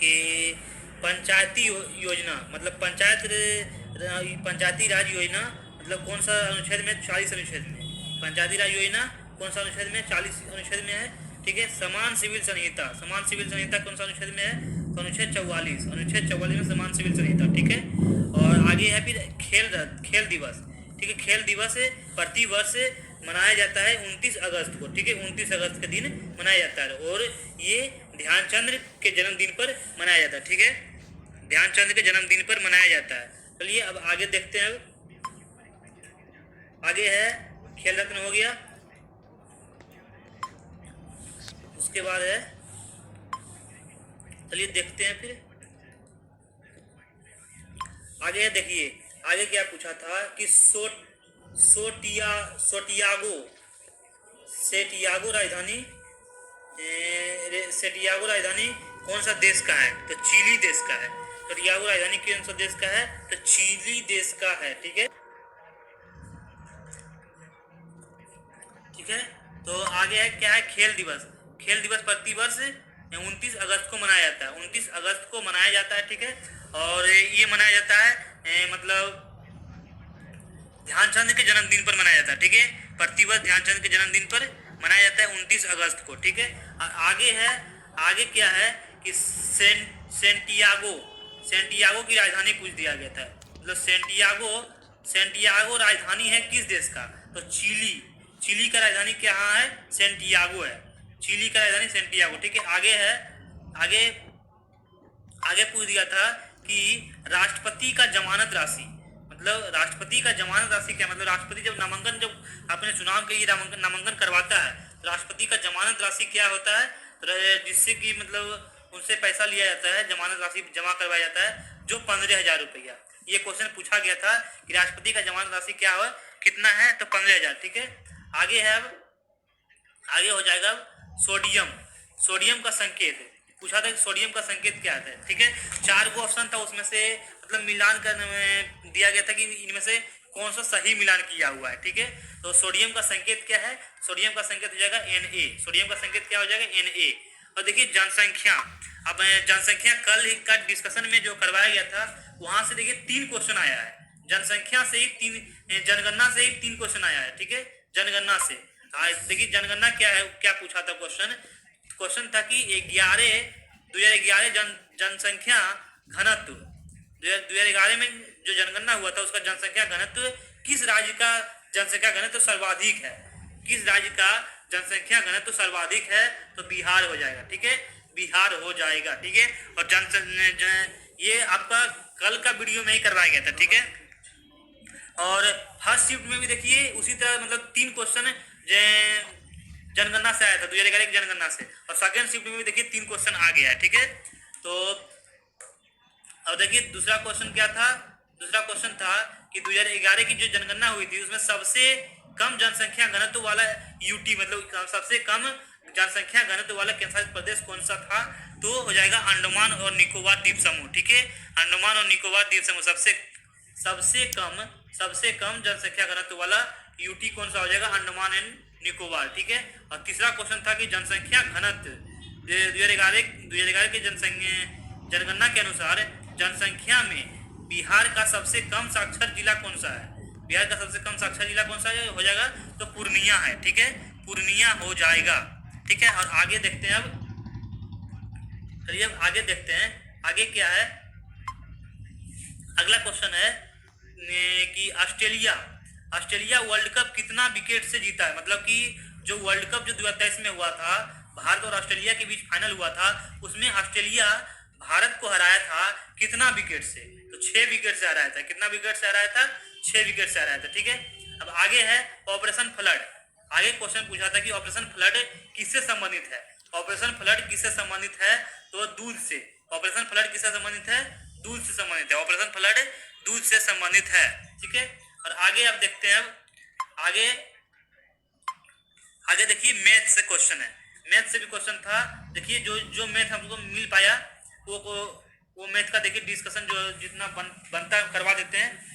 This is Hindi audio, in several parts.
कि पंचायती योजना मतलब पंचायती राज योजना मतलब कौन सा अनुच्छेद में, 40 अनुच्छेद में। पंचायती राज योजना कौन सा अनुच्छेद में, 40 अनुच्छेद में है। ठीक है। समान सिविल संहिता, समान सिविल संहिता कौन सा अनुच्छेद में है, तो अनुच्छेद 44, अनुच्छेद 44 में समान सिविल संहिता। ठीक है। और आगे है फिर खेल दिवस। ठीक है। खेल दिवस प्रति वर्ष मनाया जाता है 29 अगस्त को। ठीक है। 29 अगस्त के दिन मनाया जाता है और ये ध्यानचंद के जन्मदिन पर मनाया जाता है। ठीक है। ध्यानचंद के जन्मदिन पर मनाया जाता है। चलिए अब आगे देखते हैं। आगे है खेल रत्न हो गया, उसके बाद है, चलिए देखते हैं फिर आगे। देखिए आगे क्या पूछा था कि सेटियागो राजधानी सेटियागो राजधानी कौन सा देश का है, तो चिली देश का है। सेटियागो राजधानी कौन सा देश का है, तो चिली देश का है। ठीक है। ठीक है। तो आगे है क्या है, खेल दिवस। खेल दिवस प्रतिवर्ष 29 अगस्त को मनाया जाता है। 29 अगस्त को मनाया जाता है। ठीक है। और ये मनाया जाता है मतलब ध्यानचंद के जन्मदिन पर मनाया जाता है। ठीक है। प्रतिवर्ष ध्यानचंद के जन्मदिन पर मनाया जाता है 29 अगस्त को। ठीक है। आगे है, आगे क्या है कि सेंटियागो की राजधानी पूछ दिया गया था। मतलब सेंटियागो राजधानी है किस देश का, तो चिली। चिली का राजधानी क्या है, सेंटियागो है। चिली का राजधानी सेंटियागो। ठीक है। आगे है, आगे आगे पूछ दिया था कि राष्ट्रपति का जमानत राशि, मतलब राष्ट्रपति का जमानत राशि क्या, मतलब राष्ट्रपति जब अपने चुनाव के लिए नामांकन करवाता है तो राष्ट्रपति का जमानत राशि क्या होता है, जिससे कि मतलब उनसे पैसा लिया जाता है, जमानत राशि जमा करवाया जाता है जो 15,000 रुपया। ये क्वेश्चन पूछा गया था कि राष्ट्रपति का जमानत राशि क्या हो, कितना है, तो 15,000। ठीक है। आगे है, अब आगे हो जाएगा अब सोडियम। सोडियम का संकेत पूछा था कि सोडियम का संकेत क्या आता है। ठीक है। 4 गो ऑप्शन था, उसमें से मतलब मिलान करने में दिया गया था कि इनमें से कौन सा सही मिलान किया हुआ है। ठीक है। तो सोडियम का संकेत क्या है, सोडियम का संकेत हो जाएगा Na। सोडियम का संकेत क्या हो जाएगा, Na। और देखिए जनसंख्या, अब जनसंख्या कल का डिस्कशन में जो करवाया गया था वहां से देखिए 3 क्वेश्चन आया है। जनसंख्या से ही 3, जनगणना से ही 3 क्वेश्चन आया है। ठीक है। जनगणना से देखिए जनगणना क्या है, क्या पूछा था क्वेश्चन था कि 2011 जनसंख्या घनत्व, 2011 में जो जनगणना हुआ था उसका जनसंख्या घनत्व किस राज्य का जनसंख्या घनत्व सर्वाधिक है, किस राज्य का जनसंख्या घनत्व सर्वाधिक है, तो बिहार हो जाएगा। ठीक है। बिहार हो जाएगा। ठीक है। और ये आपका कल का वीडियो में ही करवाया गया था। ठीक है। और फर्स्ट शिफ्ट में भी देखिए उसी तरह मतलब 3 क्वेश्चन जनगणना से आया था, 2011 की जनगणना से। और सेकंड शिफ्ट में भी देखिए 3 क्वेश्चन आ गया है। ठीक है। तो अब देखिए दूसरा क्वेश्चन क्या था, दूसरा क्वेश्चन था कि 2011 की जो जनगणना हुई थी उसमें सबसे कम जनसंख्या घनत्व वाला यूटी, मतलब सबसे कम जनसंख्या घनत्व वाला केंद्रशासित प्रदेश कौन सा था, तो हो जाएगा अंडमान और निकोबार द्वीप समूह। ठीक है। अंडमान और निकोबार द्वीप समूह सबसे कम जनसंख्या घनत्व वाला यूटी कौन सा हो जाएगा, अंडमान एंड निकोबार। ठीक है। और तीसरा क्वेश्चन था कि जनसंख्या घनत्व 2011 के जनगणना के अनुसार जनसंख्या में बिहार का सबसे कम साक्षर जिला कौन सा है, बिहार का सबसे कम साक्षर जिला कौन सा हो जाएगा, तो पूर्णिया है। ठीक है। पूर्णिया हो जाएगा। ठीक है। और आगे देखते हैं, अब चलिए अब आगे देखते हैं आगे क्या है। अगला क्वेश्चन है कि ऑस्ट्रेलिया वर्ल्ड कप कितना विकेट से जीता है, मतलब कि जो वर्ल्ड कप जो 2023 में हुआ था, भारत और ऑस्ट्रेलिया के बीच फाइनल हुआ था, उसमें ऑस्ट्रेलिया भारत को हराया था कितना विकेट से, तो 6 विकेट से हराया था। कितना विकेट से हराया था, 6 विकेट से हराया था। ठीक है। अब आगे है ऑपरेशन फ्लड। आगे क्वेश्चन पूछा था कि ऑपरेशन फ्लड किससे संबंधित है, ऑपरेशन फ्लड किससे संबंधित है, तो दूध से। ऑपरेशन फ्लड किससे संबंधित है, दूध से संबंधित है। ऑपरेशन फ्लड दूध से संबंधित है। ठीक है। और आगे आप देखते हैं, अब आगे देखिए मैथ से क्वेश्चन है, मैथ से भी क्वेश्चन था। देखिए जो मैथ हमको मिल पाया वो मैथ का देखिए डिस्कशन जो जितना बनता करवा देते हैं।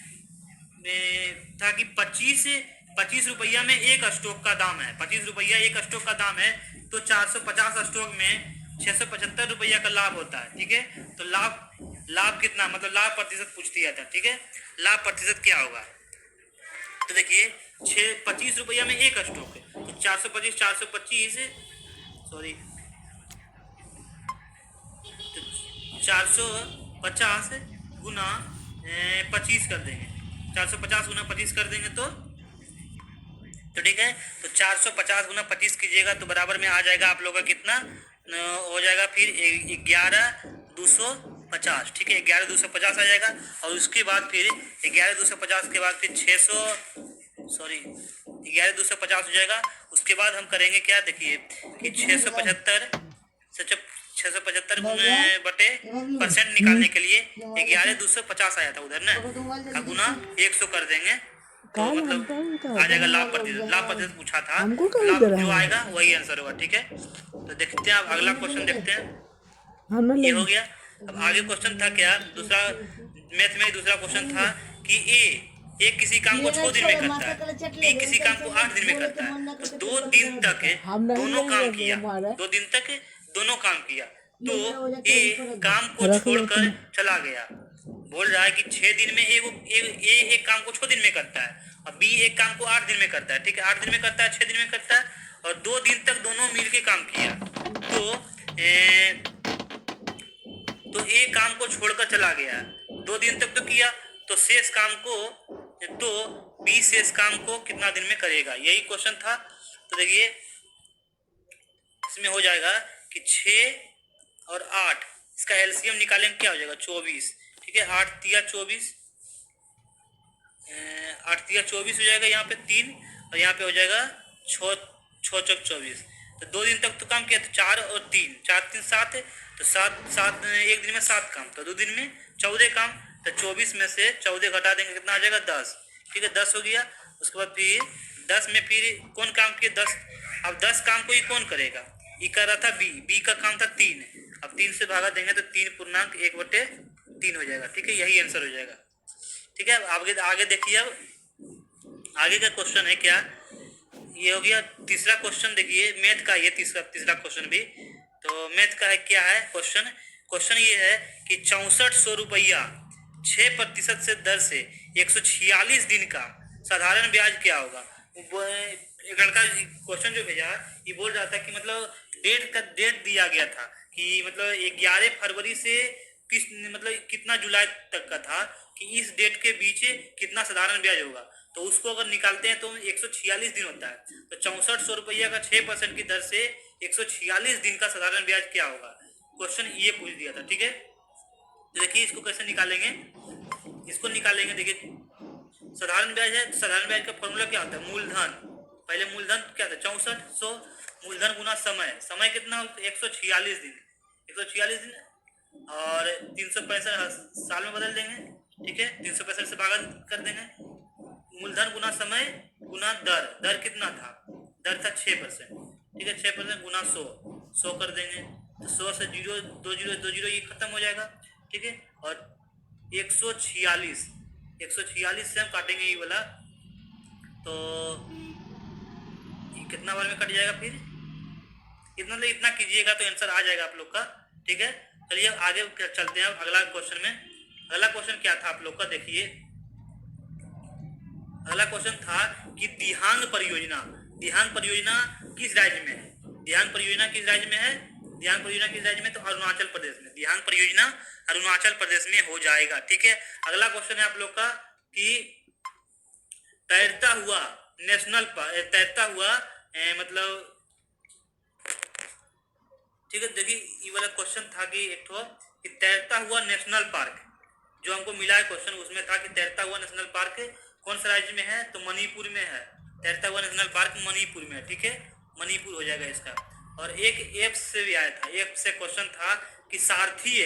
था कि 25 रुपया में एक स्टॉक का दाम है, 25 रुपया एक स्टॉक का दाम है, तो 450 स्टॉक में 675 रुपया का लाभ होता है, ठीक है। तो लाभ कितना, मतलब लाभ प्रतिशत पूछ दिया था, ठीक है। लाभ प्रतिशत क्या होगा, तो देखिए 25 रुपया में एक स्टॉक है, तो 425 सॉरी, तो 450 गुना 25 कर देंगे, 450 गुना 25 कर देंगे तो ठीक है। तो 450 गुना 25 कीजिएगा तो बराबर में आ जाएगा आप लोग का कितना हो जाएगा फिर 11,250, ठीक है। 11,250 आ जाएगा और उसके बाद फिर 11,250 के बाद फिर 11,250 हो जाएगा। उसके बाद हम करेंगे क्या, देखिए कि 675 बटे परसेंट निकालने के लिए 11,250 आया था उधर ना, गुना 100 कर देंगे तो मतलब आ जाएगा लाभ प्रतिशत। लाभ प्रतिशत पूछा था, लाभ जो आएगा वही आंसर होगा, ठीक है। तो देखते हैं अब अगला क्वेश्चन देखते हैं, ये हो गया। अब आगे क्वेश्चन था क्या, दूसरा मैथ में दूसरा क्वेश्चन था कि ए किसी काम को 6 दिन में करता है, बी किसी काम को 8 दिन में करता है। तो 2 दिन तक दोनों काम किया, 2 दिन तक दोनों काम किया, तो ए काम को छोड़कर चला गया। बोल रहा है कि 6 दिन में एक काम को 6 दिन में करता है और बी एक काम को 8 दिन में करता है, ठीक है। 8 दिन में करता है, 6 दिन में करता है और 2 दिन तक दोनों मिलके काम किया, तो ए काम को छोड़कर चला गया। 2 दिन तक तो किया, तो शेष काम को, तो बी शेष काम को कितना दिन में करेगा, यही क्वेश्चन था। तो देखिए इसमें हो जाएगा कि 6 और 8, इसका एलसीएम निकालेंगे क्या हो जाएगा 24, ठीक है। 8 तिया 24, 8 तिया 24 हो जाएगा, यहाँ पे 3 और यहाँ पे हो जाएगा 6 चौक 24। तो 2 दिन तक तो काम किया, तो 4 और 3, 4 3 7 है, तो 7 एक दिन में 7 काम, तो 2 दिन में 14 काम, तो 24 में से 14 घटा देंगे कितना आ जाएगा 10, ठीक है। 10 हो गया। उसके बाद फिर 10 में फिर कौन काम किया 10, अब 10 काम को ये कौन करेगा, ये कर रहा था बी का काम था 3, अब 3 से भागा देंगे तो 3.1/3 हो जाएगा, ठीक है। यही आंसर हो जाएगा, ठीक है। अब आगे देखिए, अब आगे का क्वेश्चन है क्या, ये हो गया तीसरा क्वेश्चन। देखिए मैथ का ये तीसरा क्वेश्चन भी, तो मैथ का है क्या है क्वेश्चन ये है कि 6400 रुपया 6% से दर से 146 दिन का साधारण ब्याज क्या होगा। एक लड़का क्वेश्चन जो भेजा ये बोल रहा था कि मतलब डेट दिया गया था कि मतलब 11 फरवरी से मतलब कितना जुलाई तक का था कि इस डेट के बीच कितना साधारण ब्याज होगा। तो उसको अगर निकालते हैं तो 146 दिन होता है, तो 6400 रुपया का 6% की दर से 146 दिन का साधारण ब्याज क्या होगा, क्वेश्चन ये पूछ दिया था, ठीक है। तो देखिए इसको कैसे निकालेंगे, इसको निकालेंगे। देखिए साधारण ब्याज है, साधारण ब्याज का फॉर्मूला क्या होता है, मूलधन, पहले मूलधन क्या था 6400, मूलधन गुना समय कितना 146 दिन, 146 दिन और 365 साल में बदल देंगे, ठीक है। 365 से भागा कर देंगे, मूलधन गुना समय गुना दर कितना था, दर था 6%, ठीक है। 6% गुना 100 कर देंगे, तो 100 से 0 ये खत्म हो जाएगा, ठीक है। और 146 से हम काटेंगे ये वाला, तो ये कितना बार में कट जाएगा, फिर इतना कीजिएगा तो आंसर आ जाएगा आप लोग का, ठीक है। चलिए आगे चलते हैं अगला क्वेश्चन में। अगला क्वेश्चन क्या था आप लोग का, देखिए अगला क्वेश्चन था कि दिहांग परियोजना किस राज्य में है, दिहांग परियोजना किस राज्य में है, दिहांग परियोजना किस राज्य में, तो अरुणाचल प्रदेश में, दिहांग परियोजना अरुणाचल प्रदेश में हो जाएगा, ठीक है। अगला क्वेश्चन है आप लोग का कि तैरता हुआ मतलब, ठीक है। देखिए ये वाला क्वेश्चन था कि एक तो कि तैरता हुआ नेशनल पार्क जो हमको मिला है क्वेश्चन, उसमें था कि तैरता हुआ नेशनल पार्क कौन सा राज्य में है, तो मणिपुर में है। तैरता हुआ नेशनल पार्क मणिपुर में है, ठीक है, मणिपुर हो जाएगा इसका। और एक ऐप से भी आया था, ऐप से क्वेश्चन था कि सारथी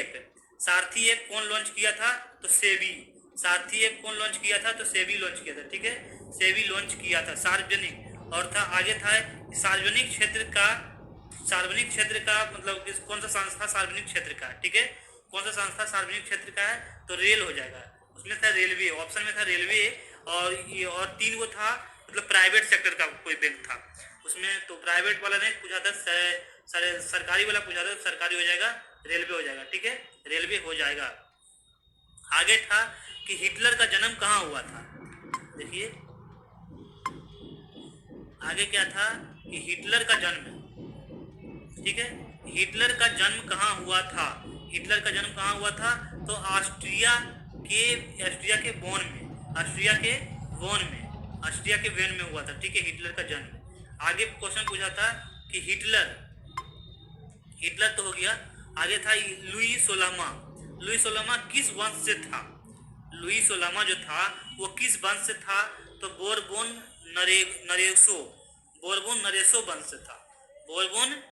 ऐप कौन लॉन्च किया था, तो सेबी। सारथी ऐप कौन लॉन्च किया था, तो सेबी लॉन्च किया था, ठीक है, सेबी लॉन्च किया था। सार्वजनिक और था आगे था सार्वजनिक क्षेत्र का मतलब कौन सा संस्था सार्वजनिक क्षेत्र का, ठीक है, कौन सा संस्था सार्वजनिक क्षेत्र का है, तो रेल हो जाएगा। उसमें था रेलवे, ऑप्शन में था रेलवे और 3 वो था मतलब प्राइवेट सेक्टर का कोई बैंक था उसमें, तो प्राइवेट वाला ने पूछा था सरकारी वाला पूछा था, सरकारी हो जाएगा, रेलवे हो जाएगा, ठीक है, रेलवे हो जाएगा। आगे था कि हिटलर का जन्म कहाँ हुआ था। देखिए आगे क्या था कि हिटलर का जन्म, ठीक है, हिटलर का जन्म कहाँ हुआ था। हिटलर का जन्म कहाँ हुआ था, तो ऑस्ट्रिया के बोन में, ऑस्ट्रिया के वेन में हुआ था, ठीक है, हिटलर का जन्म। आगे क्वेश्चन पूछा था कि हिटलर तो हो गया। आगे था लुई सोलहवां किस वंश से था। लुई सोलहवां जो था वो किस वंश से था, तो बोरबोन नरेसो वंश से था। बोरबोन